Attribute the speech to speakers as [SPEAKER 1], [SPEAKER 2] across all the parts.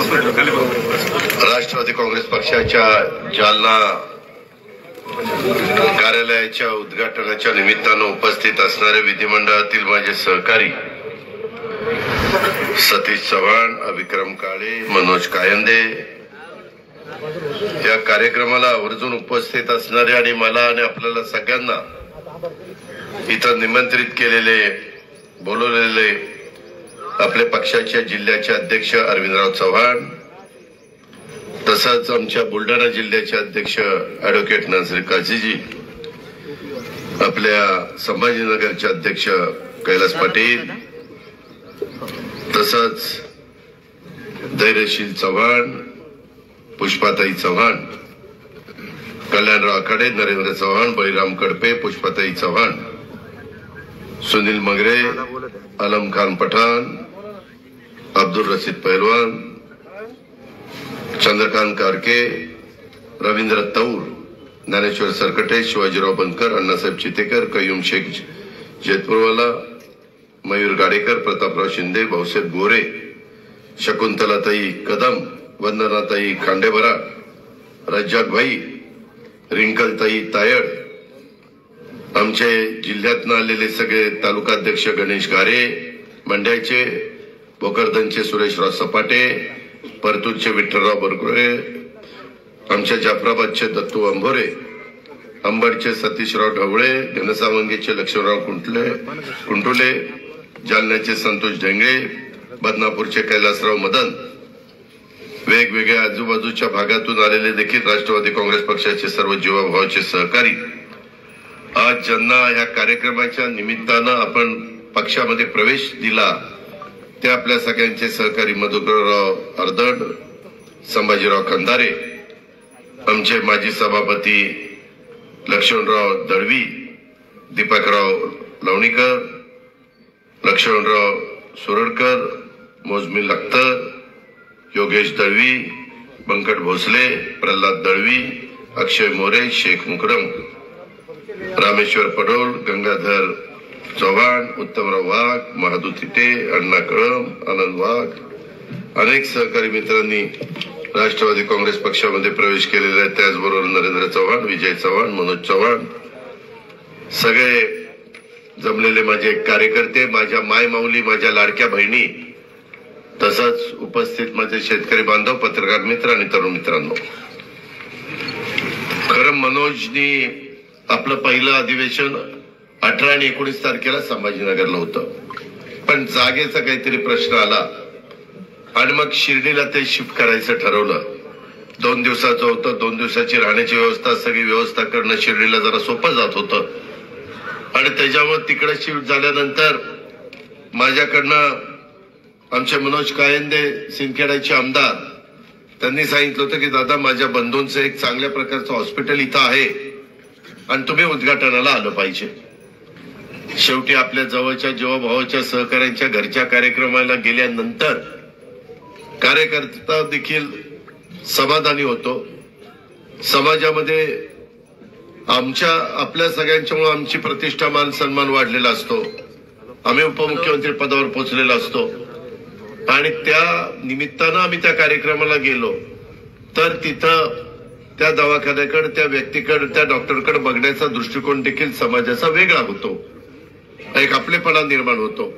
[SPEAKER 1] राष्ट्रवादी काँग्रेस पक्षाच्या जालना कार्यालयाच्या उद्घाटनाच्या निमित्तानं उपस्थित असणारे विधिमंडळातील माझे सहकारी सतीश चव्हाण, विक्रम काळे, मनोज कायंदे या कार्यक्रमाला आवर्जून उपस्थित असणारे आणि मला आणि आपल्याला सगळ्यांना इथं निमंत्रित केलेले बोलवलेले आपल्या पक्षाच्या जिल्ह्याचे अध्यक्ष अरविंदराव चव्हाण, तसंच आमच्या बुलढाणा जिल्ह्याचे अध्यक्ष ॲडव्होकेट नाझीर काझीजी, आपल्या संभाजीनगरचे अध्यक्ष कैलास पाटील, तसंच धैर्यशील चव्हाण, पुष्पाताई चव्हाण, कल्याणराव आखाडे, नरेंद्र चव्हाण, बळीराम कडपे, पुष्पाताई चव्हाण, सुनील मगरे, आलम खान पठाण, अब्दुल रशीद पहलवान, चंद्रकांत कारके, रवींद्र तौर, ज्ञानेश्वर सरकटे, शिवाजीराव बनकर, अण्णासाहेब चितेकर, कयूम शेख जेतपूरवाला, मयूर गाडेकर, प्रतापराव शिंदे, भाऊसाहेब गोरे, शकुंतलाताई कदम, वंदनाताई खांडेबरा, रज्जाक भाई, रिंकलताई तायड, आमचे जिल्ह्यातनं आलेले सगळे तालुकाध्यक्ष गणेश गारे, मंड्याचे, भोकरदनचे सुरेशराव सपाटे, परतूरचे विठ्ठलराव बरगुळे, आमच्या जाफराबादचे दत्तू अंभोरे, अंबडचे सतीशराव ढवळे, घनसावंगीचे लक्ष्मणराव कुंटुले, जालन्याचे संतोष ढेंगळे, बदनापूरचे कैलासराव मदन, वेगवेगळ्या आजूबाजूच्या भागातून आलेले देखील राष्ट्रवादी काँग्रेस पक्षाचे सर्व जीवाभावाचे सहकारी, आज ज्यांना या कार्यक्रमाच्या निमित्तानं आपण पक्षामध्ये प्रवेश दिला ते आपल्या सगळ्यांचे सहकारी मधुकरराव अर्दड, संभाजीराव खंदारे, आमचे माजी सभापती लक्ष्मणराव दळवी, दीपकराव लवणीकर, लक्ष्मणराव सुरडकर, मोजमिल अख्तर, योगेश दळवी, बंकट भोसले, प्रल्हाद दळवी, अक्षय मोरे, शेख मुकरम, रामेश्वर पडोल, गंगाधर चव्हाण, उत्तमराव वाघ, महादू थिटे, अण्णा कळम, आनंद वाघ, अनेक सहकारी मित्रांनी राष्ट्रवादी काँग्रेस पक्षामध्ये प्रवेश केलेला आहे. त्याचबरोबर नरेंद्र चव्हाण, विजय चव्हाण, मनोज चव्हाण, सगळे जमलेले माझे कार्यकर्ते, माझ्या मायमाऊली, माझ्या लाडक्या बहिणी, तसंच उपस्थित माझे शेतकरी बांधव, पत्रकार मित्र आणि तरुण मित्रांनो, खरं मनोजनी आपलं पहिलं अधिवेशन 18 आणि 19 तारखेला संभाजीनगरला होतं, पण जागेचा काहीतरी प्रश्न आला आणि मग शिर्डीला ते शिफ्ट करायचं ठरवलं. 2 दिवसाचं होतं, 2 दिवसाची राहण्याची व्यवस्था, सगळी व्यवस्था करणं शिर्डीला जरा सोपं जात होतं आणि त्याच्यामुळे तिकडे शिफ्ट झाल्यानंतर माझ्याकडनं आमचे मनोज कायंदे, सिंदखेडचे आमदार, त्यांनी सांगितलं होतं की दादा, माझ्या बंधूंचं एक चांगल्या प्रकारचं हॉस्पिटल इथं आहे आणि तुम्ही उद्घाटनाला आलं पाहिजे. शेवटी आपल्या जवळच्या जीवाभावाच्या सहकाऱ्यांच्या घरच्या कार्यक्रमाला गेल्यानंतर कार्यकर्ता देखील समाधानी होतो. समाजामध्ये आपल्या सगळ्यांच्यामुळे आमची प्रतिष्ठा, मान सन्मान वाढलेला असतो. आम्ही उपमुख्यमंत्री पदावर पोहोचलेलो असतो आणि त्या निमित्तानं आम्ही त्या कार्यक्रमाला गेलो तर तिथं त्या दवाखान्याकडे, त्या व्यक्तीकडे, त्या डॉक्टरकडे बघण्याचा दृष्टिकोन देखील समाजाचा वेगळा होतो, एक आपलेपणा निर्माण होतो.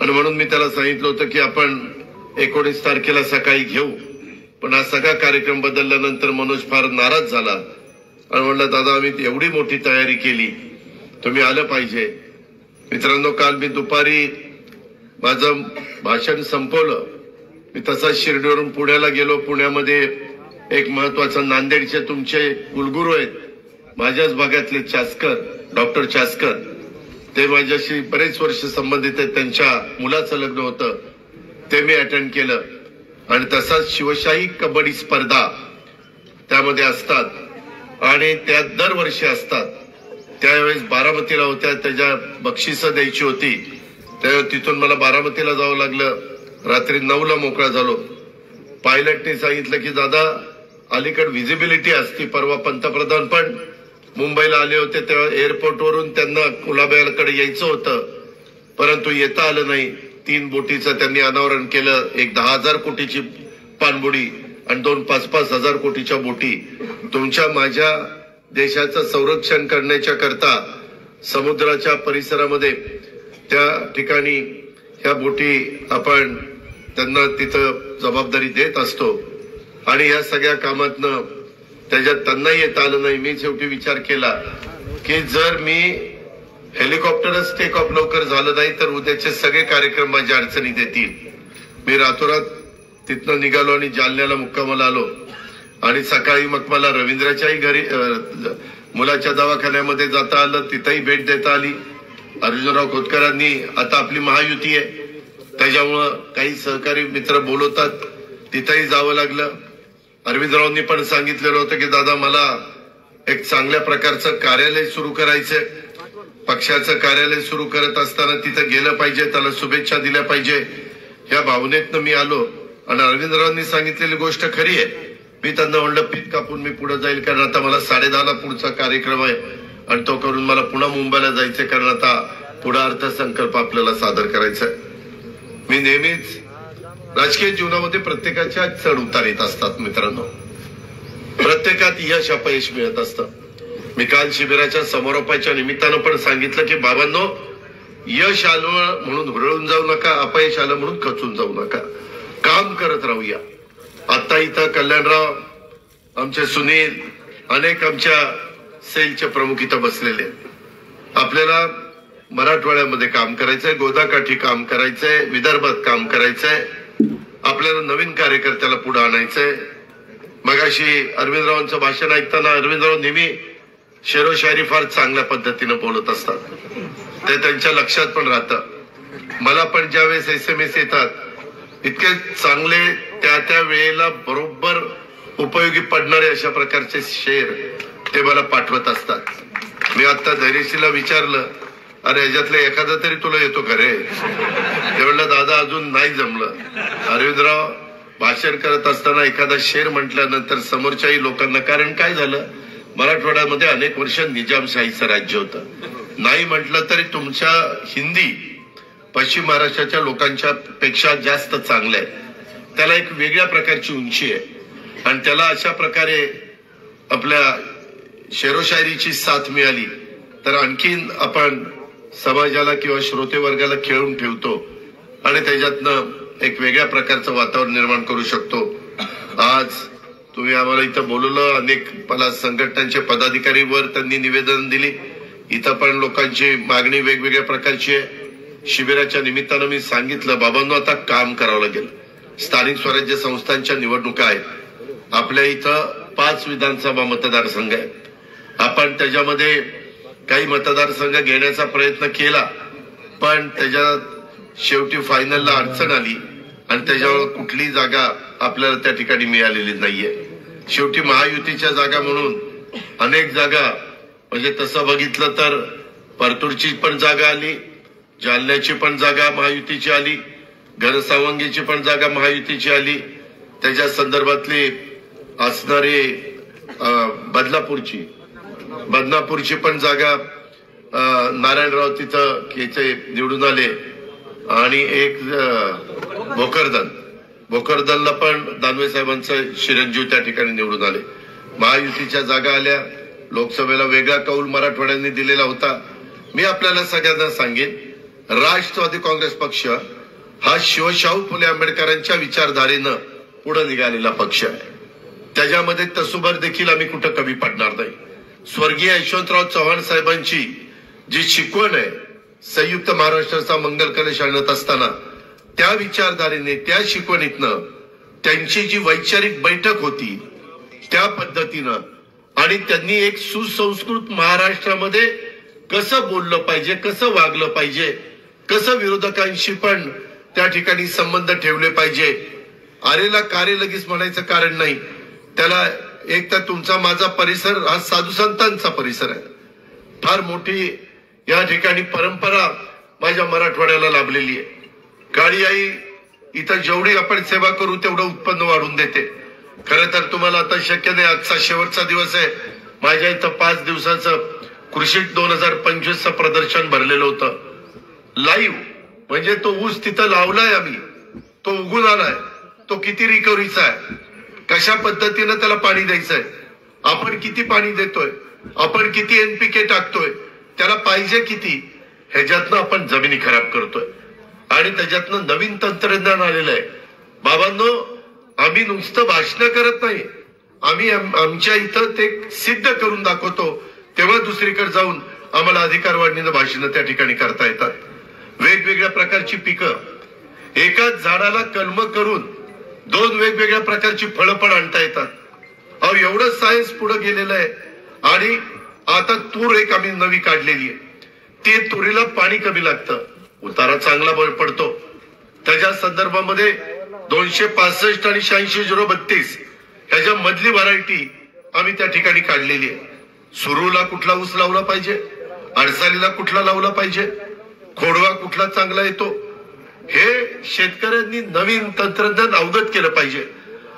[SPEAKER 1] आणि म्हणून मी त्याला सांगितलं होतं की आपण 19 तारखेला सकाळी घेऊ, पण हा सगळा कार्यक्रम बदलल्यानंतर मनोज फार नाराज झाला आणि म्हणला, दादा, आम्ही एवढी मोठी तयारी केली, तुम्ही आलं पाहिजे. मित्रांनो, काल मी दुपारी माझं भाषण संपवलं, मी तसाच शिर्डीवरून पुण्याला गेलो. पुण्यामध्ये एक महत्वाचं नांदेडचे तुमचे कुलगुरू आहेत, माझ्याच भागातले चासकर, डॉक्टर चासकर, ते माझ्याशी बरेच वर्ष संबंधित आहेत. त्यांच्या मुलाचं लग्न होतं, ते मी अटेंड केलं. आणि तसाच शिवशाही कबड्डी स्पर्धा त्यामध्ये असतात आणि त्या दरवर्षी असतात. त्यावेळेस बारामतीला होत्या, त्याच्या बक्षिसं द्यायची होती, त्यावेळेस तिथून मला बारामतीला जावं लागलं. रात्री 9ला मोकळा झालो. पायलटने सांगितलं की दादा, अलीकडे व्हिजिबिलिटी असती. परवा पंतप्रधान पण मुंबईला आले होते, तेव्हा एअरपोर्टवरून त्यांना कुलाब्याकडे यायचं होतं, परंतु येता आलं नाही. 3 बोटीचं त्यांनी अनावरण केलं. एक 10,000 कोटीची पाणबुडी आणि 2-5 हजार कोटीच्या बोटी तुमच्या माझ्या देशाचं संरक्षण करण्याच्या करता समुद्राच्या परिसरामध्ये त्या ठिकाणी ह्या बोटी आपण त्यांना तिथं जबाबदारी देत असतो आणि या सगळ्या कामातनं त्याच्यात त्यांना येता आलं नाही. मी शेवटी विचार केला की जर मी हेलिकॉप्टरच टेक ऑफ लवकर झालं नाही तर उद्याचे सगळे कार्यक्रम माझ्या अडचणीत येतील. मी रातोरात तिथनं निघालो आणि जालन्याला मुक्कामाला आलो आणि सकाळी मग मला रवींद्राच्याही घरी मुलाच्या दवाखान्यामध्ये जाता आलं, तिथंही भेट देता आली. अर्जुनराव खोतकरांनी आता आपली महायुती आहे त्याच्यामुळं काही सहकारी मित्र बोलवतात तिथंही जावं लागलं. अरविंदरावांनी पण सांगितलेलं होतं की दादा मला एक चांगल्या प्रकारचं कार्यालय सुरू करायचंय, पक्षाचं कार्यालय सुरू करत असताना तिथं गेलं पाहिजे, त्याला शुभेच्छा दिल्या पाहिजे. या भावनेतनं मी आलो आणि अरविंदरावांनी सांगितलेली गोष्ट खरी आहे. मी त्यांना म्हणलं पीत कापून मी पुढे जाईल कारण आता मला 10:30ला पुढचा कार्यक्रम आहे आणि तो करून मला पुन्हा मुंबईला जायचंय कारण आता पुढे अर्थसंकल्प आपल्याला सादर करायचा आहे. मी नेहमीच राजकीय जीवनामध्ये प्रत्येकाच्या चढ उतार येत असतात मित्रांनो, प्रत्येकात यश अपयश मिळत असतं. मी काल शिबिराच्या समारोपाच्या निमित्तानं पण सांगितलं की बाबांनो यश आलं म्हणून हुरळून जाऊ नका, अपयश आलं म्हणून खचून जाऊ नका, काम करत राहूया. आता इथं कल्याणराव, आमचे सुनील, अनेक आमच्या सेलचे प्रमुख इथं बसलेले. आपल्याला मराठवाड्यामध्ये काम करायचंय, गोदाकाठी काम करायचंय, विदर्भात काम करायचंय, आपल्याला नवीन कार्यकर्त्याला पुढे आणायचंय. मगाशी अरविंदरावांचं भाषण ऐकताना अरविंदराव नेहमी शेरो शायरी फार चांगल्या पद्धतीनं बोलत असतात, ते त्यांच्या लक्षात पण राहतं. मला पण ज्यावेळेस SMS येतात इतके चांगले त्या वेळेला बरोबर उपयोगी पडणारे अशा प्रकारचे शेर ते मला पाठवत असतात. मी आता धैर्यशीला विचारलं अरे ह्याच्यातलं एखादा तरी तुला येतो का रे? ते म्हणलं दादा अजून नाही जमलं. अरविंदराव भाषण करत असताना एखादा शेर म्हटल्यानंतर समोरच्याही लोकांना, कारण काय झालं मराठवाड्यामध्ये अनेक वर्ष निजामशाहीचं राज्य होतं, नाही म्हटलं तरी तुमच्या हिंदी पश्चिम महाराष्ट्राच्या लोकांच्या पेक्षा जास्त चांगलं आहे. त्याला एक वेगळ्या प्रकारची उंची आहे आणि त्याला अशा प्रकारे आपल्या शेरोशायरीची साथ मिळाली तर आणखीन आपण समाजाला किंवा श्रोते वर्गाला खेळून ठेवतो आणि त्याच्यातनं एक वेगळ्या प्रकारचं वातावरण निर्माण करू शकतो. आज तुम्ही आम्हाला इथं बोलवलं, अनेक मला संघटनांचे पदाधिकारी वर त्यांनी निवेदन दिली, इथं पण लोकांची मागणी वेगवेगळ्या प्रकारची आहे. शिबिराच्या निमित्तानं मी सांगितलं बाबांनो आता काम करावं लागेल. स्थानिक स्वराज्य संस्थांच्या निवडणुका आहेत. आपल्या इथं 5 विधानसभा मतदारसंघ आहेत. आपण त्याच्यामध्ये काही मतदारसंघ घेण्याचा प्रयत्न केला पण त्याच्यात शेवटी फायनलला अडचण आली आणि त्याच्यावर कुठली जागा आपल्याला त्या ठिकाणी मिळालेली नाहीये. शेवटी महायुतीच्या जागा म्हणून अनेक जागा, म्हणजे तसं बघितलं तर परतूरची पण जागा आली, जालन्याची पण जागा महायुतीची आली, घनसावंगीची पण जागा महायुतीची आली, त्याच्या संदर्भातली असणारी बदनापूरची पण जागा नारायणराव तिथं याचे निवडून आले आणि एक भोकरदनला पण दानवे साहेबांचं चिरंजीव त्या ठिकाणी निवडून आले. महायुतीच्या जागा आल्या. लोकसभेला वेगळा कौल मराठवाड्यांनी दिलेला होता. मी आपल्याला सगळ्यांना सांगेन राष्ट्रवादी काँग्रेस पक्ष हा शिवशाहू फुले आंबेडकरांच्या विचारधारेनं पुढे निघालेला पक्ष आहे. त्याच्यामध्ये तसुभर देखील आम्ही कुठं कमी पडणार नाही. स्वर्गीय यशवंतराव चव्हाण साहेबांची जी शिकवण आहे, संयुक्त महाराष्ट्राचा मंगल कलश आणत असताना त्या विचारधारेने, त्या शिकवणीतनं त्यांची जी वैचारिक बैठक होती त्या पद्धतीनं आणि त्यांनी एक सुसंस्कृत महाराष्ट्रामध्ये कसं बोललं पाहिजे, कसं वागलं पाहिजे, कसं विरोधकांशी पण त्या ठिकाणी संबंध ठेवले पाहिजे. आरेला कारे लगेच म्हणायचं कारण नाही. त्याला एक तर तुमचा माझा परिसर हा साधू संतांचा परिसर आहे. फार मोठी या ठिकाणी परंपरा माझ्या मराठवाड्याला लाभलेली आहे. काळी आई इथं जेवढी आपण सेवा करू तेवढं उत्पन्न वाढून देते. खरं तर तुम्हाला आता शक्य नाही, आजचा शेवटचा दिवस आहे. माझ्या इथं 5 दिवसाचं कृषी 2025चं प्रदर्शन भरलेलं होतं लाईव्ह. म्हणजे तो ऊस तिथं लावलाय आम्ही, तो उगून आलाय, तो किती रिकव्हरीचा आहे, कशा पद्धतीनं त्याला पाणी द्यायचंय, आपण किती पाणी देतोय, आपण किती एनपीके टाकतोय, त्याला पाहिजे किती, ह्याच्यातनं आपण जमिनी खराब करतोय. आणि त्याच्यातनं नवीन तंत्रज्ञान आलेलं आहे. बाबांनो, आम्ही नुसतं भाषण करत नाही, आम्ही आमच्या इथं ते सिद्ध करून दाखवतो, तेव्हा दुसरीकडे जाऊन आम्हाला अधिकार वाढणीनं भाषणं त्या ठिकाणी करता येतात. वेगवेगळ्या प्रकारची पिकं, एकाच झाडाला कलम करून 2 वेगवेगळ्या प्रकारची फळं पण आणता येतात. अहो, एवढं सायन्स पुढे गेलेलं आहे. आणि आता तूर एक आम्ही नवी काढलेली आहे, ते तुरीला पाणी कमी लागतं, उतारा चांगला पडतो. त्याच्या संदर्भामध्ये 265 आणि 86-032 ह्याच्या मधली व्हरायटी आम्ही त्या ठिकाणी काढलेली आहे. सुरूला कुठला ऊस लावला पाहिजे, अडसालीला कुठला लावला पाहिजे, खोडवा कुठला चांगला येतो, हे शेतकऱ्यांनी नवीन तंत्रज्ञान अवगत केलं पाहिजे.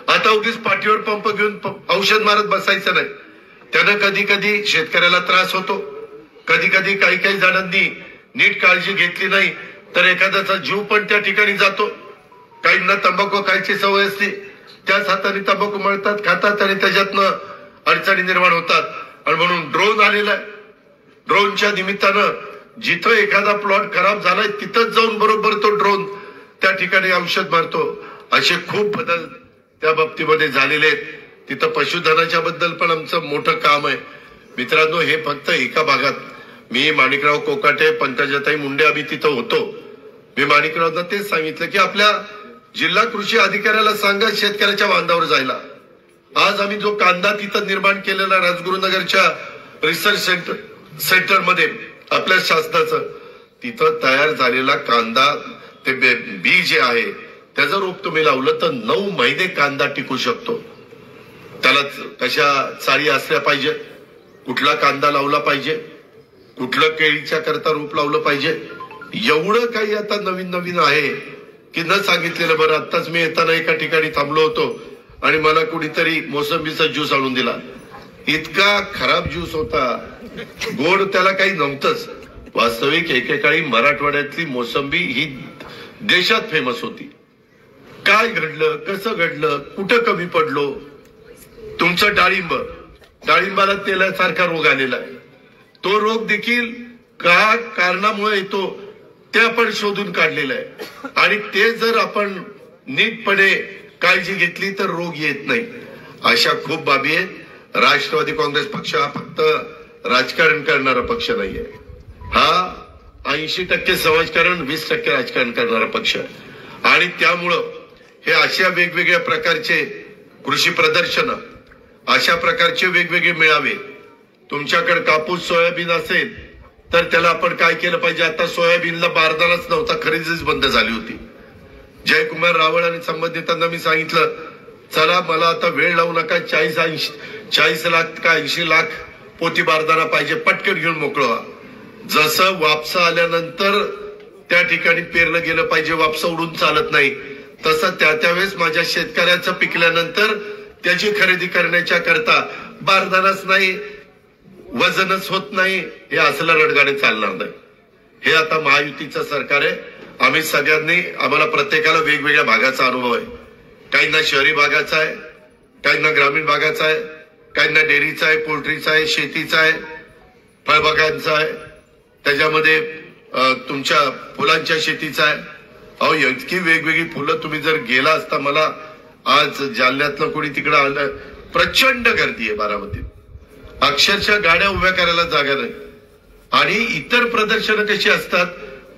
[SPEAKER 1] आता उगीच पाठीवर पंप घेऊन औषध मारत बसायचं नाही. त्यानं कधी कधी शेतकऱ्याला त्रास होतो, कधी कधी काही जणांनी नीट काळजी घेतली नाही तर एखाद्याचा जीव पण त्या ठिकाणी जातो. काहींना तंबाखू खायची सवय असते, त्याच हाताने तंबाखू मळतात, खातात आणि त्याच्यातनं अडचणी निर्माण होतात. आणि म्हणून ड्रोन आलेला आहे. ड्रोनच्या निमित्तानं जिथं एखादा प्लॉट खराब झालाय तिथंच जाऊन बरोबर तो ड्रोन त्या ठिकाणी औषध मारतो. असे खूप बदल त्या बाबतीमध्ये झालेले आहेत. तिथं पशुधनाच्या बद्दल पण आमचं मोठं काम आहे. मित्रांनो, हे फक्त एका भागात, मी माणिकराव कोकाटे, पंकजाताई मुंडे आम्ही तिथं होतो. मी माणिकरावना तेच सांगितलं की आपल्या जिल्हा कृषी अधिकाऱ्याला सांगा शेतकऱ्याच्या बांधावर जायला. आज आम्ही जो कांदा तिथं निर्माण केलेला राजगुरुनगरच्या रिसर्च सेंटर मध्ये आपल्या शासनाचं, तिथं तयार झालेला कांदा, ते बी जे आहे त्याचं रोप तुम्ही लावलं तर 9 महिने कांदा टिकू शकतो. त्याला कशा चाळी असल्या पाहिजे, कुठला कांदा लावला पाहिजे, कुठलं केळीच्या करता रोप लावलं पाहिजे, एवढं काही आता नवीन आहे की न सांगितलेलं बरं. आताच मी येताना एका ठिकाणी थांबलो होतो आणि मला कुणीतरी मोसंबीचा ज्यूस आणून दिला. इतका खराब ज्यूस होता, गोड त्याला काही नव्हतंच. वास्तविक एकेकाळी मराठवाड्यातली मोसंबी ही देशात फेमस होती. काय घडलं, कसं घडलं, कुठं कमी पडलो? तुमचं डाळिंबाला तेलासारखा रोग आलेला आहे. तो रोग देखील का कारणामुळे येतो ते आपण शोधून काढलेलं आहे. आणि ते जर आपण नीटपणे काळजी घेतली तर रोग येत नाही. अशा खूप बाबी आहेत. राष्ट्रवादी काँग्रेस पक्ष हा फक्त राजकारण करणारा पक्ष नाहीये. हा 80% समाजकारण, 20% राजकारण करणारा पक्ष. आणि त्यामुळं हे अशा वेगवेगळ्या प्रकारचे कृषी प्रदर्शन, अशा प्रकारचे वेगवेगळे मेळावे, तुमच्याकडे कापूस सोयाबीन असेल तर त्याला आपण काय केलं पाहिजे. आता सोयाबीनला बारदानाच नव्हता, खरेदीच बंद झाली होती. जयकुमार रावळ आणि संबंधितांना मी सांगितलं, चला मला आता वेळ लावू नका, 40 लाख का 80 लाख पोती बारदाना पाहिजे, पटकन घेऊन मोकळं व्हा. जसं वापसा आल्यानंतर त्या ठिकाणी पेरलं गेलं पाहिजे, वापसा उडून चालत नाही, तसं त्यावेळेस माझ्या शेतकऱ्याचं पिकल्यानंतर त्याची खरेदी करण्याच्या करता बारदानाच नाही, वजनच होत नाही, हे असलं रडगाडे चालणार नाही. हे आता महायुतीचं सरकार आहे. आम्ही सगळ्यांनी, आम्हाला प्रत्येकाला वेगवेगळ्या भागाचा अनुभव आहे. काहींना शहरी भागाचा आहे, काहींना ग्रामीण भागाचा आहे, काहींना डेअरीचा आहे, पोल्ट्रीचा आहे, शेतीचा आहे, फळबागांचा आहे, त्याच्यामध्ये तुमच्या फुलांच्या शेतीचा आहे. अहो, इतकी वेगवेगळी फुलं. तुम्ही जर गेला असता, मला आज जालन्यातलं कोणी तिकडं आलं, प्रचंड गर्दी आहे बारामतीत, अक्षरशः गाड्या उभ्या करायला जागा नाही. आणि इतर प्रदर्शनं कशी असतात,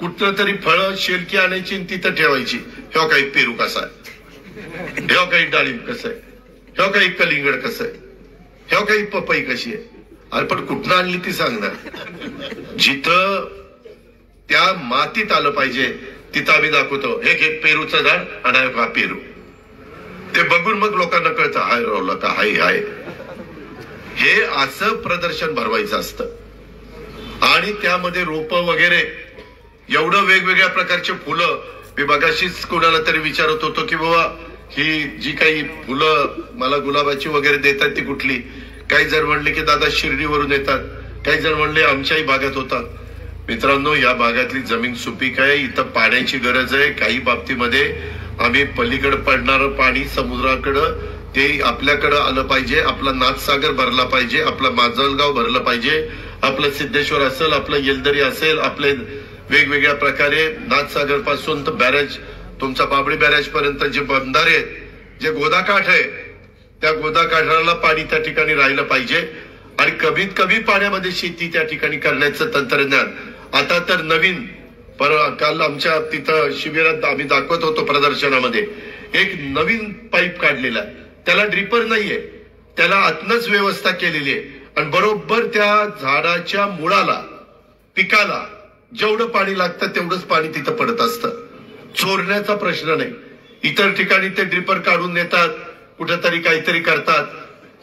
[SPEAKER 1] कुठलं तरी फळं शेलकी आणायची तिथं ठेवायची. हे काही पेरू कसा आहे, हे काही डाळिंब कसं आहे, हे काही कलिंगड कसं आहे, हे काही पपई कशी आहे. अरे पण कुठनं आणली ती सांगणार. जिथं त्या मातीत आलं पाहिजे तिथं आम्ही दाखवतो. हे घे पेरूचं झाड आणि हा पेरू. ते बघून मग लोकांना कळतं, हाय रावला का, हाय. हे असं प्रदर्शन भरवायचं असतं. आणि त्यामध्ये रोप वगैरे एवढं वेगवेगळ्या प्रकारचे फुलं. मी मगाशीच कोणाला तरी विचारत होतो की बाबा ही जी काही फुलं मला गुलाबाची वगैरे देतात ती कुठली. काही जण म्हणले की दादा शिर्डीवरून येतात, काही जण म्हणले आमच्याही भागात होतात. मित्रांनो, या भागातली जमीन सुपीक आहे, इथं पाण्याची गरज आहे. काही बाबतीमध्ये आम्ही पलीकडे पडणारं पाणी समुद्राकडं ते आपल्याकडं आलं पाहिजे, आपला नाथसागर भरला पाहिजे, आपलं माजलगाव भरलं पाहिजे, आपलं सिद्धेश्वर असेल, आपलं येलदरी असेल, आपले वेगवेगळ्या प्रकारे नाथसागर पासून तर बॅरेज तुमचा बाबळी बॅरेज पर्यंत जे बंधारे आहेत, जे गोदाकाठ आहे, त्या गोदाकाठाला पाणी त्या ठिकाणी राहिलं पाहिजे आणि कमीत कमी पाण्यामध्ये शेती त्या ठिकाणी करण्याचं तंत्रज्ञान आता तर नवीन काल आमच्या तिथं शिबिरात आम्ही दाखवत होतो प्रदर्शनामध्ये एक नवीन पाईप काढलेला आहे, त्याला ड्रिपर नाहीये, त्याला आतनच व्यवस्था केलेली आहे आणि बरोबर त्या झाडाच्या मुळाला पिकाला जेवढं पाणी लागतं तेवढंच पाणी तिथं पडत असतं. चोरण्याचा प्रश्न नाही. इतर ठिकाणी ते ड्रिपर काढून नेतात, कुठेतरी काहीतरी करतात.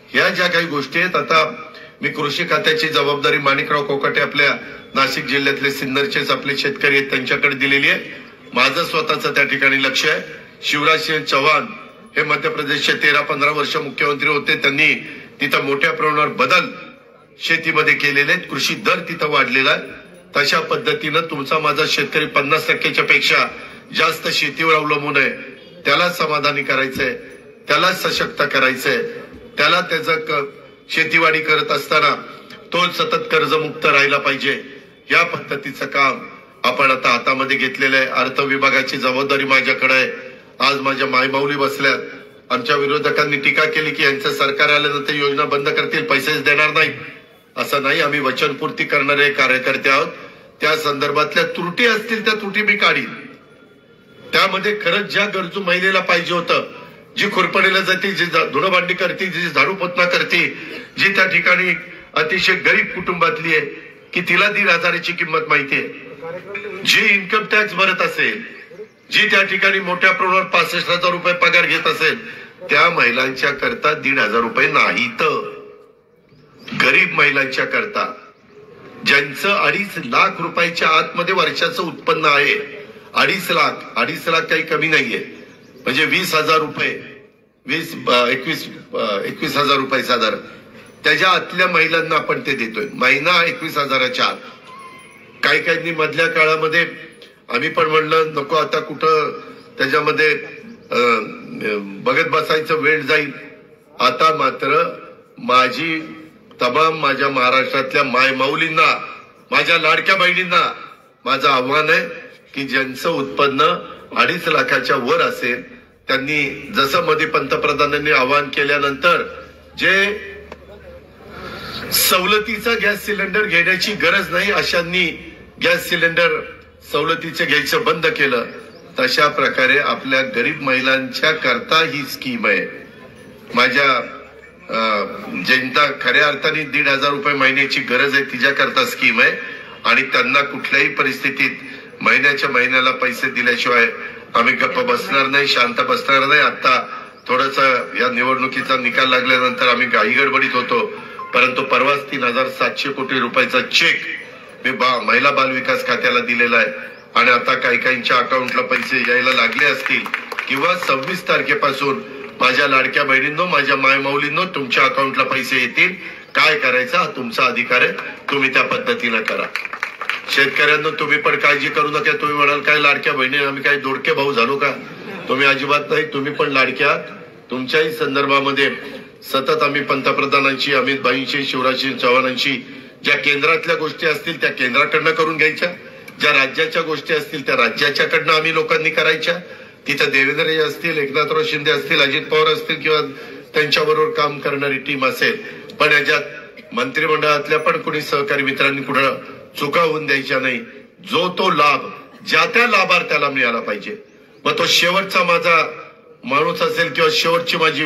[SPEAKER 1] ह्या ज्या काही गोष्टी आहेत, आता मी कृषी खात्याची जबाबदारी माणिकराव कोकाटे आपल्या नाशिक जिल्ह्यातले सिन्नरचेच आपले शेतकरी आहेत त्यांच्याकडे दिलेली आहे. माझं स्वतःचं त्या ठिकाणी लक्ष आहे. शिवराज सिंह चौहान हे मध्य प्रदेशचे 13-15 वर्ष मुख्यमंत्री होते. त्यांनी तिथं मोठ्या प्रमाणावर बदल शेतीमध्ये केलेले आहेत. कृषी दर तिथं वाढलेला आहे. तशा पद्धतीनं तुमचा माझा शेतकरी 50%च्या पेक्षा जास्त शेतीवर अवलंबून आहे. त्याला समाधानी करायचंय, त्याला सशक्त करायचंय, त्याला त्याचं शेतीवाडी करत असताना तो सतत कर्जमुक्त राहिला पाहिजे. या पद्धतीचं काम आपण आता हातामध्ये घेतलेलं आहे. अर्थ विभागाची जबाबदारी माझ्याकडे आहे. आज माझ्या मायमाऊली बसल्यात. आमच्या विरोधकांनी टीका केली की यांचं सरकार आल्यानंतर योजना बंद करतील, पैसेच देणार नाही. असं नाही, आम्ही वचनपूर्ती करणारे कार्यकर्ते आहोत. त्या संदर्भातल्या त्रुटी असतील त्या त्रुटी मी काढीन. त्यामध्ये खरंच ज्या गरजू महिलेला पाहिजे होतं, जी खुरपणीला जाते, जी धुणं भांडी करते, जी झाडू पोतना करते, जी त्या ठिकाणी अतिशय गरीब कुटुंबातली आहे की तिला 1,500ची किंमत माहितीये, जी इन्कम टॅक्स भरत असेल, जी त्या ठिकाणी मोठ्या प्रमाणावर 65,000 रुपये पगार घेत असेल, त्या महिलांच्या करता 1,500 रुपये नाहीत. गरीब महिलांच्या करता ज्यांचं 2.5 लाख रुपयाच्या आतमध्ये वर्षाचं उत्पन्न आहे, 2.5 लाख काही कमी नाहीये, म्हणजे 20,000 रुपये 21,000 रुपये साधारण त्याच्या आतल्या महिलांना आपण ते देतोय. महिना 21,000च्या आत. काही काहींनी मधल्या काळामध्ये आम्ही पण म्हणलं नको आता कुठं त्याच्यामध्ये बघत बसायचं, वेळ जाईल. आता मात्र माझी तमाम माझ्या महाराष्ट्रातल्या मायमाऊलींना, माझ्या लाडक्या बहिणींना माझं आव्हान आहे की ज्यांचं उत्पन्न 2.5 लाखाच्या वर असेल त्यांनी, जसं मध्ये पंतप्रधानांनी आवाहन केल्यानंतर जे सवलतीचा गॅस सिलेंडर घेण्याची गरज नाही अशांनी गॅस सिलेंडर सवलतीचे घ्यायचं बंद केलं, तशा प्रकारे आपल्या गरीब महिलांच्या करता ही स्कीम आहे. माझ्या ज्यांना खऱ्या अर्थाने 1,500 रुपये महिन्याची गरज आहे तिच्याकरता स्कीम आहे आणि त्यांना कुठल्याही परिस्थितीत महिन्याच्या महिन्याला पैसे दिल्याशिवाय आम्ही गप्प बसणार नाही, शांत बसणार नाही. आता थोडस या निवडणुकीचा निकाल लागल्यानंतर आम्ही घाई गडबडीत होतो, परंतु परवाच 3,700 कोटी रुपयाचा चेक मी महिला बाल विकास खात्याला दिलेला आहे आणि आता काही काहींच्या अकाउंटला पैसे यायला लागले असतील किंवा 26 तारखेपासून माझ्या लाडक्या बहिणींनो, माझ्या मायमाऊलींनो तुमच्या अकाउंटला पैसे येतील. काय करायचा हा तुमचा अधिकार आहे, तुम्ही त्या पद्धतीनं करा. शेतकऱ्यांना तुम्ही पण काळजी करू नका. तुम्ही म्हणाल काय लाडक्या बहिणी आम्ही काय दोडके भाऊ झालो का? तुम्ही अजिबात नाही, तुम्ही पण लाडक्या. तुमच्याही संदर्भामध्ये सतत आम्ही पंतप्रधानांची, अमित भाईंची, शिवराज सिंह चौहानांची ज्या केंद्रातल्या गोष्टी असतील त्या केंद्राकडनं करून घ्यायच्या, ज्या राज्याच्या गोष्टी असतील त्या राज्याच्याकडनं आम्ही लोकांनी करायच्या. तिथं देवेंद्रजी असतील, एकनाथराव शिंदे असतील, अजित पवार असतील किंवा त्यांच्याबरोबर काम करणारी टीम असेल, पण याच्यात मंत्रिमंडळातल्या पण कोणी सहकारी मित्रांनी कुठं चुका होऊन द्यायच्या नाही. जो तो लाभ ज्या त्या लाभार्थ्याला मिळाला पाहिजे. मग तो शेवटचा माझा माणूस असेल किंवा शेवटची माझी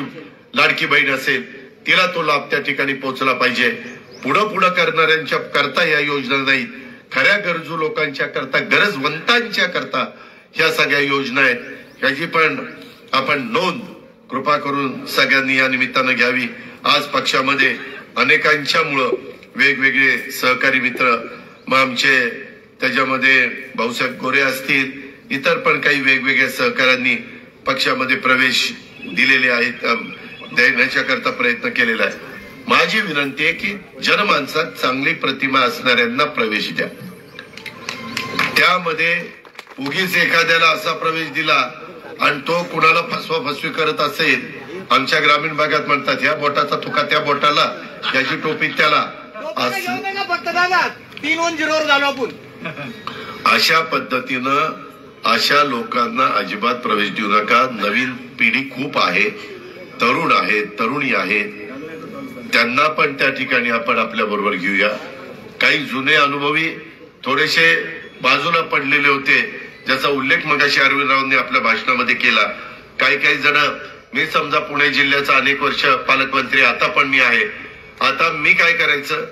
[SPEAKER 1] लाडकी बहीण असेल, तिला तो लाभ त्या ठिकाणी पोहोचला पाहिजे. पुढं करणाऱ्यांच्या करता या योजना नाहीत, खऱ्या गरजू लोकांच्या करता, गरजवंतांच्या करता ह्या सगळ्या योजना आहेत. ह्याची पण आपण नोंद कृपा करून सगळ्यांनी या निमित्तानं घ्यावी. आज पक्षामध्ये अनेकांच्यामुळं वेगवेगळे सहकारी मित्र, मग आमचे त्याच्यामध्ये भाऊसाहेब गोरे असतील, इतर पण काही वेगवेगळ्या सहकाऱ्यांनी पक्षामध्ये प्रवेश दिलेले आहेत, देण्याच्या करता प्रयत्न केलेला आहे. माझी विनंती आहे की जनमानसात चांगली प्रतिमा असणाऱ्यांना प्रवेश द्या. त्यामध्ये उगीच एखाद्याला असा प्रवेश दिला आणि तो कुणाला फसवी करत असेल, आमच्या ग्रामीण भागात म्हणतात ह्या बोटाचा तुका त्या बोटाला, याची टोपी त्याला,
[SPEAKER 2] फक्त दादा 3-1-0 झालो आपण.
[SPEAKER 1] अशा पद्धतीनं अशा लोकांना अजिबात प्रवेश देऊ नका. नवीन पिढी खूप आहे, तरुण आहे, तरुणी आहे, त्यांना पण त्या ठिकाणी आपण आपल्या बरोबर घेऊया. काही जुने अनुभवी थोडेसे बाजूला पडलेले होते, ज्याचा उल्लेख मगाशी अरविंदरावांनी आपल्या भाषणामध्ये केला. काही जण, मी समजा पुणे जिल्ह्याचा अनेक वर्ष पालकमंत्री, आता पण मी आहे. आता मी काय करायचं,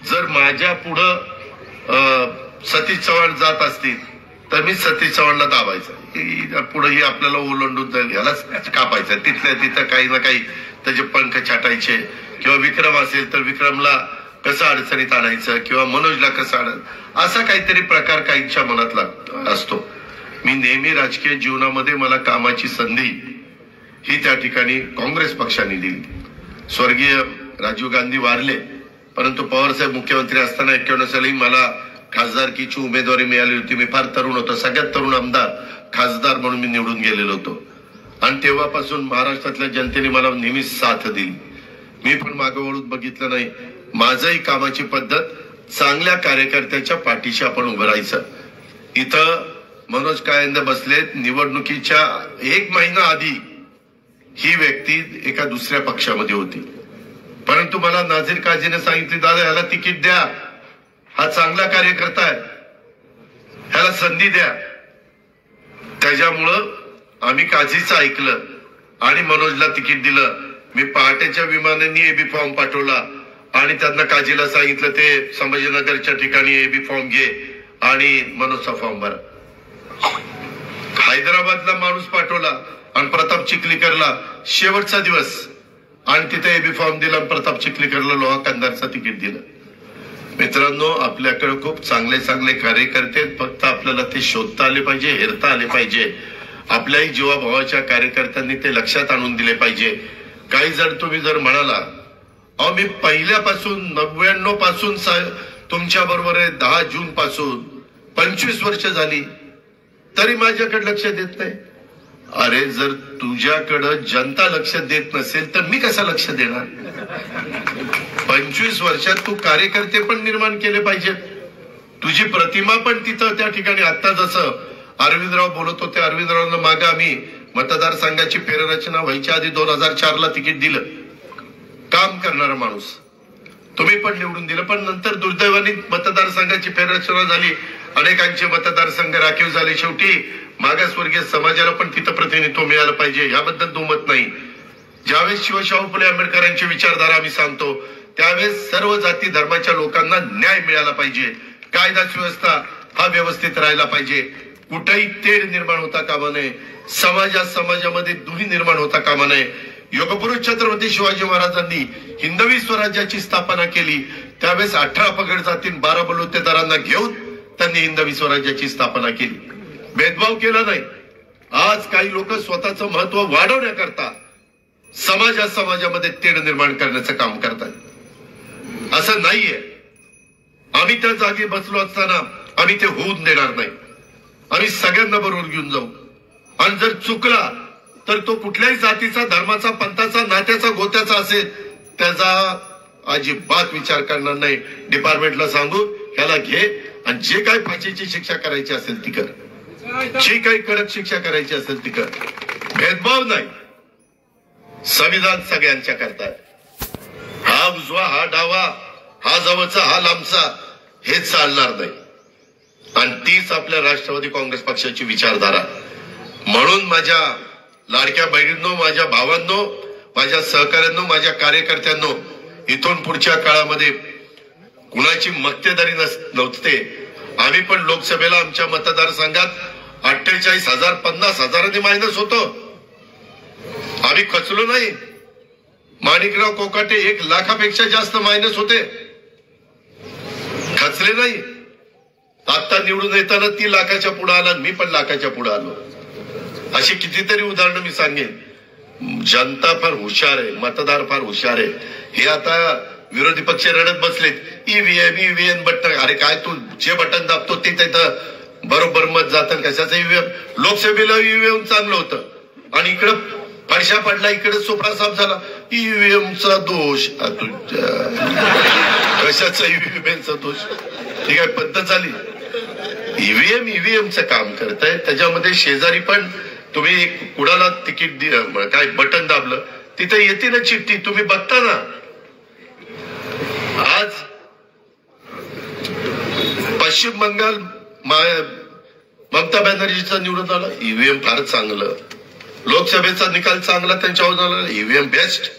[SPEAKER 1] जर माझ्या पुढं सतीश चव्हाण जात असतील तर मी सतीश चव्हाणला दाबायचं, पुढे ही आपल्याला ओलांडून जाईल, ह्यालाच कापायचं. तिथल्या तिथं काही ना काही त्याचे पंख छाटायचे, किंवा विक्रम असेल तर विक्रमला कसं अडचणीत आणायचं, किंवा मनोजला कसं आणायचं, असा काहीतरी प्रकार काहींच्या मनात असतो. मी नेहमी राजकीय जीवनामध्ये मला कामाची संधी ही त्या ठिकाणी काँग्रेस पक्षाने दिली. स्वर्गीय राजीव गांधी वारले, परंतु पवारसाहेब मुख्यमंत्री असताना 91 साली मला खासदारकीची उमेदवारी मिळाली होती. मी फार तरुण होतो, सगळ्यात तरुण आमदार खासदार म्हणून मी निवडून गेलेलो होतो. आणि तेव्हापासून महाराष्ट्रातल्या जनतेने मला नेहमीच साथ दिली. मी पण मागे वळून बघितलं नाही. माझंही कामाची पद्धत, चांगल्या कार्यकर्त्याच्या पाठीशी आपण उभं राहायचं. इथं मनोज कायंदे बसलेत, निवडणुकीच्या 1 महिना आधी ही व्यक्ती एका दुसऱ्या पक्षामध्ये होती, परंतु मला नाझीर काझीने सांगितले, दादा ह्याला तिकीट द्या, हा चांगला कार्यकर्ता आहे, ह्याला संधी द्या. त्याच्यामुळं आम्ही काझीचं ऐकलं आणि मनोजला तिकीट दिलं. मी पहाटेच्या विमानांनी एबी फॉर्म पाठवला आणि त्यांना काझीला सांगितलं ते संभाजीनगरच्या ठिकाणी एबी फॉर्म घे आणि मनोजचा फॉर्म भरा. हैदराबादला माणूस पाठवला आणि प्रताप चिखलीकरला शेवटचा दिवस, आणि तिथे एबी फॉर्म दिला आणि प्रताप चिखलीकरला लोहा कंदारचं तिकीट दिलं. मित्रांनो, आपल्याकडे खूप चांगले चांगले कार्यकर्ते आहेत, फक्त आपल्याला ते शोधता आले पाहिजे, हेरता आले पाहिजे. आपल्याही जीवाभावाच्या कार्यकर्त्यांनी ते लक्षात आणून दिले पाहिजे. काही जर तुम्ही जर म्हणाला, अहो मी पहिल्यापासून 99 पासून तुमच्या बरोबर आहे, 10 जून पासून 25 वर्ष झाली, तरी माझ्याकडे लक्ष देत नाही. अरे जर तुझ्याकडं जनता लक्ष देत नसेल तर मी कसं लक्ष देणार? 25 वर्षात तू कार्यकर्ते पण निर्माण केले पाहिजेत, तुझी प्रतिमा पण तिथं त्या ठिकाणी. आता जसं अरविंदराव बोलत होते, अरविंदरावांना मागे आम्ही मतदारसंघाची फेररचना व्हायच्या आधी 2004ला तिकीट दिलं. काम करणारा माणूस तुम्ही पण निवडून दिलं, पण नंतर दुर्दैवाने मतदारसंघाची फेररचना झाली, अनेकांचे मतदारसंघ राखीव झाले. शेवटी मागासवर्गीय समाजाला पण तिथं प्रतिनिधित्व मिळालं पाहिजे, याबद्दल दुमत नाही. ज्यावेळेस शिवशाहू फुले आंबेडकरांची विचारधारा आम्ही सांगतो, त्यावेळेस सर्व जाती धर्माच्या लोकांना न्याय मिळाला पाहिजे, कायदा सुव्यवस्था हा व्यवस्थित राहायला पाहिजे, कुठेही तेढ निर्माण होता कामा नये, समाजामध्ये दुही निर्माण होता कामा नये. योगपुरुष छत्रपती शिवाजी महाराजांनी हिंदवी स्वराज्याची स्थापना केली, त्यावेळेस 18 पगड जाती 12 बलुतेदारांना घेऊन त्यांनी हिंदवी स्वराज्याची स्थापना केली. भेदभाव केला नाही. आज काही लोक स्वतःचं महत्व वाढवण्याकरता समाजामध्ये तेढ निर्माण करण्याचं काम करतात. असं नाहीये. आम्ही त्या जागी बसलो असताना आम्ही ते होऊन देणार नाही. आम्ही सगळ्यांना बरोबर घेऊन जाऊ, आणि जर चुकला तर तो कुठल्याही जातीचा, धर्माचा, पंथाचा, नात्याचा, गोत्याचा असेल त्याचा अजिबात विचार करणार नाही. डिपार्टमेंटला सांगू ह्याला घे, आणि जे काही फाशीची शिक्षा करायची असेल ती कर, जी काही कडक शिक्षा करायची असेल ती कर. भेदभाव नाही. संविधान सगळ्यांच्या करता, हा उजवा, हा डावा, हा जवळचा, हा लांबचा, हे चालणार नाही. आणि तीच आपल्या राष्ट्रवादी काँग्रेस पक्षाची विचारधारा. म्हणून माझ्या लाडक्या बहिणींनो, माझ्या भावांनो, माझ्या सहकाऱ्यांनो, माझ्या कार्यकर्त्यांनो, इथून पुढच्या काळामध्ये कुणाची मक्तेदारी नव्हते. आम्ही पण लोकसभेला आमच्या मतदारसंघात 48,000 50,000 मायनस होतो. आम्ही खचलो नाही. माणिकराव कोकाटे 1 लाखापेक्षा जास्त मायनस होते, खचले नाही. आता निवडून येताना 3 लाखाच्या पुढे आला, मी पण लाखाच्या पुढे आलो. अशी कितीतरी उदाहरणं मी सांगेन. जनता फार हुशार आहे, मतदार फार हुशार आहे. हे आता विरोधी पक्ष रडत बसलेत, ईव्हीएम बटन. अरे काय, तू जे बटन दाबतो ते तिथं बरोबर मत जातं. कशाचं ईव्हीएम? लोकसभेला ईव्हीएम चांगलं होतं आणि इकडं पैसा पडला, इकडे सोपा साफ झाला. ईव्हीएमचा दोष. कशाचा ईव्हीएमचा दोष? ठीक आहे, पद्धत झाली. ईव्हीएमचं काम करताय, त्याच्यामध्ये शेजारी पण तुम्ही कुणाला तिकीट काय बटन दाबलं तिथे येते ना चिठ्ठी, तुम्ही बघता ना. आज पश्चिम बंगाल ममता बॅनर्जीचा निवडून आला, ईव्हीएम फार चांगलं. लोकसभेचा निकाल चांगला त्यांच्यावर झाला, ईव्हीएम बेस्ट.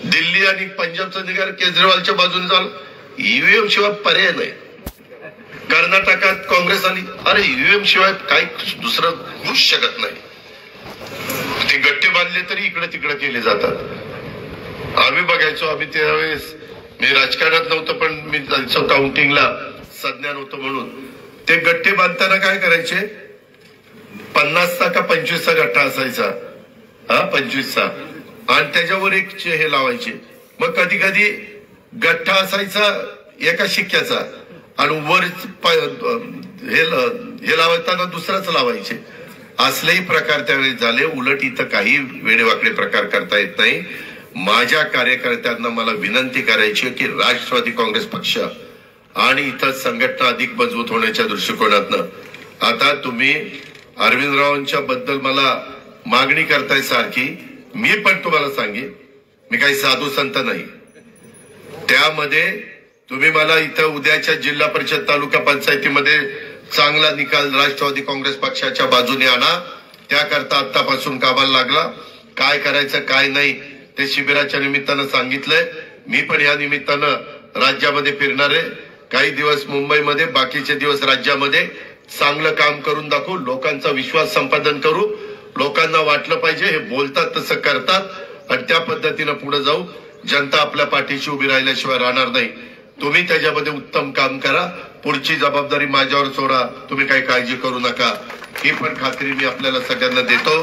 [SPEAKER 1] दिल्ली आणि पंजाबचा निकाल केजरीवालच्या बाजूने झाला, ईव्हीएम शिवाय पर्याय नाही. कर्नाटकात काँग्रेस आली, अरे ईव्हीएम शिवाय काही दुसरं होऊच शकत नाही. ते गट्टे बांधले तरी इकडे तिकडे केले जातात. आम्ही बघायचो, आम्ही त्यावेळेस मी राजकारणात नव्हतं पण मी जायचो काउंटिंगला, संज्ञान होतं म्हणून. ते गट्टे बांधताना काय करायचे, 50चा का 25चा गट्टा असायचा, 25चा, आणि त्याच्यावर एक हे लावायचे. मग कधी कधी गठ्ठा असायचा एका शिक्क्याचा आणि वर हे लावताना दुसराच लावायचे. असलेही प्रकार त्यावेळी झाले. उलट इथं काही वेडेवाकडे प्रकार करता येत नाही. माझ्या कार्यकर्त्यांना मला विनंती करायची की राष्ट्रवादी काँग्रेस पक्ष आणि इथं संघटना अधिक मजबूत होण्याच्या दृष्टिकोनातनं आता तुम्ही अरविंदरावांच्या बद्दल मला मागणी करताय सारखी. मी पण तुम्हाला सांगेन, मी काही साधू संत नाही. त्यामध्ये तुम्ही मला इथं उद्याच्या जिल्हा परिषद तालुका पंचायतीमध्ये चांगला निकाल राष्ट्रवादी काँग्रेस पक्षाच्या बाजूने आणा. त्याकरता आतापासून कामाला लागला. काय करायचं काय नाही ते शिबिराच्या निमित्तानं सांगितलंय. मी पण या निमित्तानं राज्यामध्ये फिरणार आहे. काही दिवस मुंबईमध्ये, बाकीचे दिवस राज्यामध्ये चांगलं काम करून दाखवू, लोकांचा विश्वास संपादन करू. लोकांना वाटलं पाहिजे हे बोलतात तसं करतात आणि त्या पद्धतीनं पुढे जाऊ. जनता आपल्या पाठीशी उभी राहिल्याशिवाय राहणार नाही. तुम्ही त्याच्यामध्ये उत्तम काम करा. पुढची जबाबदारी माझ्यावर सोडा. तुम्ही काही काळजी करू नका, ही पण खात्री मी आपल्याला सगळ्यांना देतो.